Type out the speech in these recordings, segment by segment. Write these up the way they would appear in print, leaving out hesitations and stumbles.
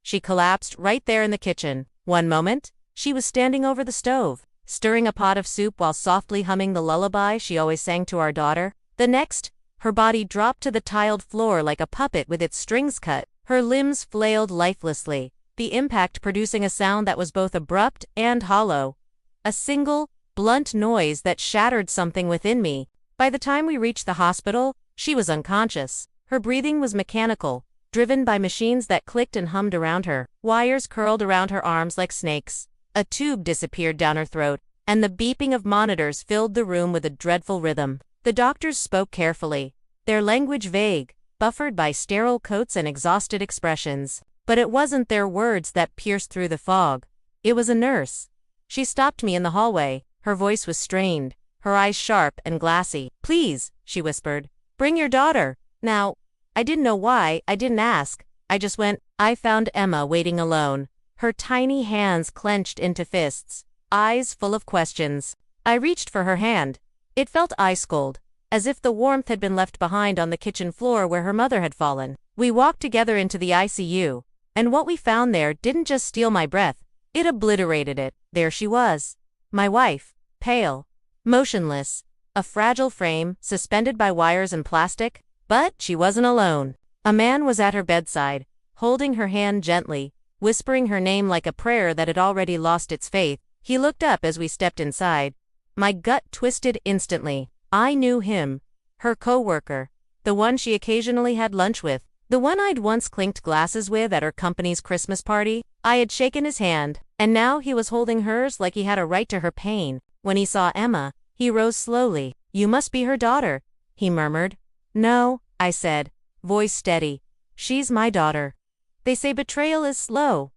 she collapsed right there in the kitchen. One moment, she was standing over the stove, stirring a pot of soup while softly humming the lullaby she always sang to our daughter. The next, her body dropped to the tiled floor like a puppet with its strings cut. Her limbs flailed lifelessly, the impact producing a sound that was both abrupt and hollow. A single, blunt noise that shattered something within me. By the time we reached the hospital, she was unconscious. Her breathing was mechanical, driven by machines that clicked and hummed around her. Wires curled around her arms like snakes. A tube disappeared down her throat, and the beeping of monitors filled the room with a dreadful rhythm. The doctors spoke carefully, their language vague, buffered by sterile coats and exhausted expressions. But it wasn't their words that pierced through the fog. It was a nurse. She stopped me in the hallway. Her voice was strained, her eyes sharp and glassy. "Please," she whispered, "bring your daughter." Now, I didn't know why, I didn't ask. I just went. I found Emma waiting alone, her tiny hands clenched into fists, eyes full of questions. I reached for her hand. It felt ice-cold, as if the warmth had been left behind on the kitchen floor where her mother had fallen. We walked together into the ICU, and what we found there didn't just steal my breath, it obliterated it. There she was, my wife, pale, motionless, a fragile frame suspended by wires and plastic. But she wasn't alone. A man was at her bedside, holding her hand gently, whispering her name like a prayer that had already lost its faith. He looked up as we stepped inside. My gut twisted instantly. I knew him, her co-worker, the one she occasionally had lunch with, the one I'd once clinked glasses with at her company's Christmas party. I had shaken his hand, and now he was holding hers like he had a right to her pain. When he saw Emma, he rose slowly. "You must be her daughter," he murmured. "No," I said, voice steady. "She's my daughter. They say betrayal is slow,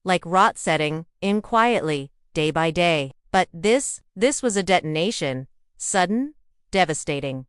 like rot setting in quietly, day by day. But this was a detonation. Sudden, devastating.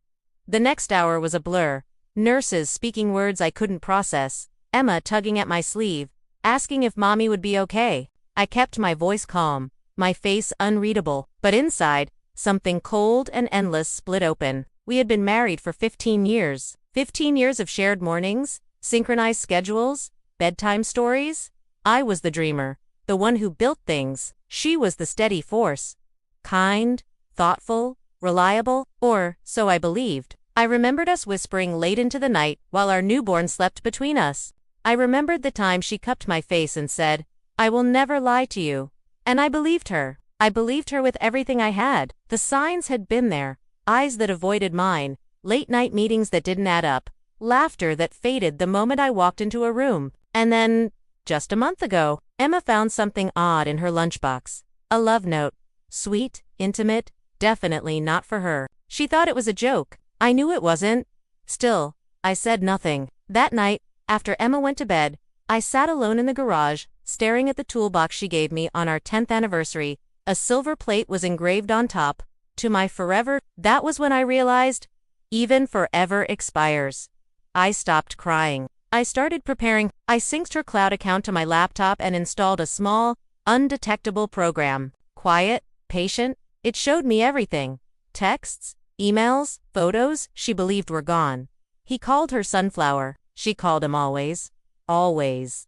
The next hour was a blur. Nurses speaking words I couldn't process. Emma tugging at my sleeve, asking if mommy would be okay. I kept my voice calm, my face unreadable, but inside, something cold and endless split open. We had been married for 15 years. 15 years of shared mornings, synchronized schedules, bedtime stories. I was the dreamer, the one who built things. She was the steady force. Kind, thoughtful, reliable, or so I believed. I remembered us whispering late into the night while our newborn slept between us. I remembered the time she cupped my face and said, "I will never lie to you." And I believed her. I believed her with everything I had. The signs had been there. Eyes that avoided mine, late-night meetings that didn't add up, laughter that faded the moment I walked into a room. And then, just a month ago, Emma found something odd in her lunchbox. A love note. Sweet, intimate, definitely not for her. She thought it was a joke. I knew it wasn't. Still, I said nothing. That night, after Emma went to bed, I sat alone in the garage, staring at the toolbox she gave me on our 10th anniversary. A silver plate was engraved on top. To my forever. That was when I realized, even forever expires. I stopped crying. I started preparing. I synced her cloud account to my laptop and installed a small, undetectable program. Quiet, patient, it showed me everything. Texts, emails, photos she believed were gone. He called her Sunflower. She called him always. Always.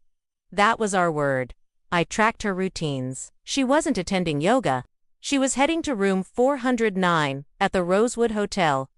That was our word. I tracked her routines. She wasn't attending yoga. She was heading to room 409 at the Rosewood Hotel.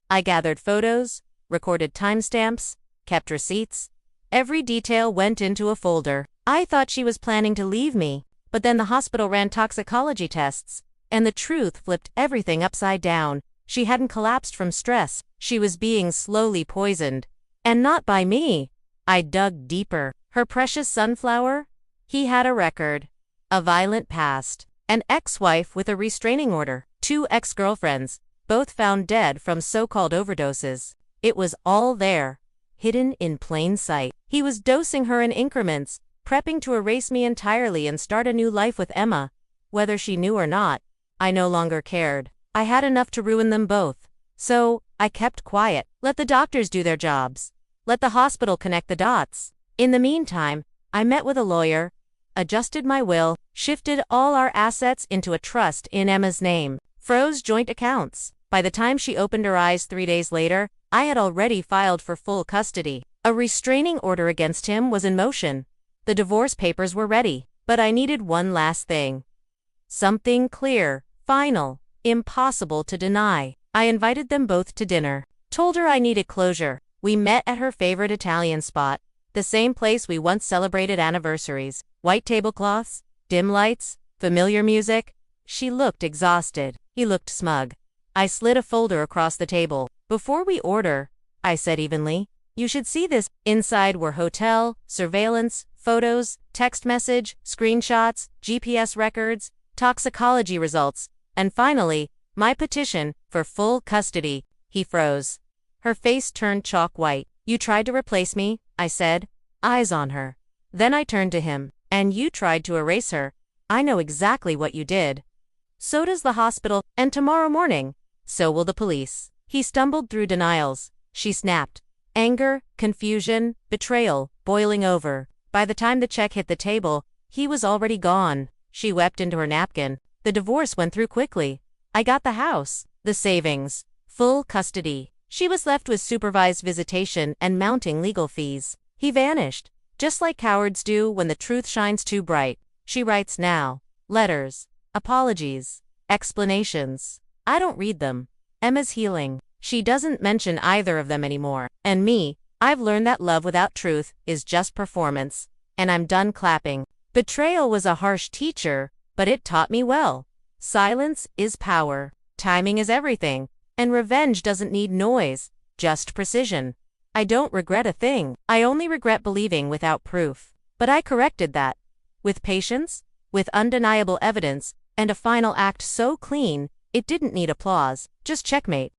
I gathered photos, recorded timestamps, kept receipts. Every detail went into a folder. I thought she was planning to leave me, but then the hospital ran toxicology tests, and the truth flipped everything upside down. She hadn't collapsed from stress. She was being slowly poisoned. And not by me. I dug deeper. Her precious Sunflower? He had a record. A violent past. An ex-wife with a restraining order. 2 ex-girlfriends, both found dead from so-called overdoses. It was all there, hidden in plain sight. He was dosing her in increments, prepping to erase me entirely and start a new life with Emma. Whether she knew or not, I no longer cared. I had enough to ruin them both. So, I kept quiet. Let the doctors do their jobs. Let the hospital connect the dots. In the meantime, I met with a lawyer, adjusted my will, shifted all our assets into a trust in Emma's name, froze joint accounts. By the time she opened her eyes 3 days later, I had already filed for full custody. A restraining order against him was in motion. The divorce papers were ready, but I needed one last thing. Something clear, final, impossible to deny. I invited them both to dinner. Told her I needed closure. We met at her favorite Italian spot, the same place we once celebrated anniversaries. White tablecloths, dim lights, familiar music. She looked exhausted. He looked smug. I slid a folder across the table. Before we order, I said evenly, you should see this. Inside were hotel, surveillance, photos, text message, screenshots, GPS records, toxicology results, and finally, my petition for full custody. He froze. Her face turned chalk white. You tried to replace me, I said, eyes on her. Then I turned to him. And you tried to erase her. I know exactly what you did. So does the hospital, and tomorrow morning, so will the police. He stumbled through denials. She snapped. Anger, confusion, betrayal, boiling over. By the time the check hit the table, he was already gone. She wept into her napkin. The divorce went through quickly. I got the house, the savings, full custody. She was left with supervised visitation and mounting legal fees. He vanished, just like cowards do when the truth shines too bright. She writes now. Letters, apologies, explanations. I don't read them. Emma's healing. She doesn't mention either of them anymore. And me, I've learned that love without truth is just performance. And I'm done clapping. Betrayal was a harsh teacher, but it taught me well. Silence is power. Timing is everything. And revenge doesn't need noise, just precision. I don't regret a thing. I only regret believing without proof. But I corrected that. With patience, with undeniable evidence, and a final act so clean, it didn't need applause, just checkmate.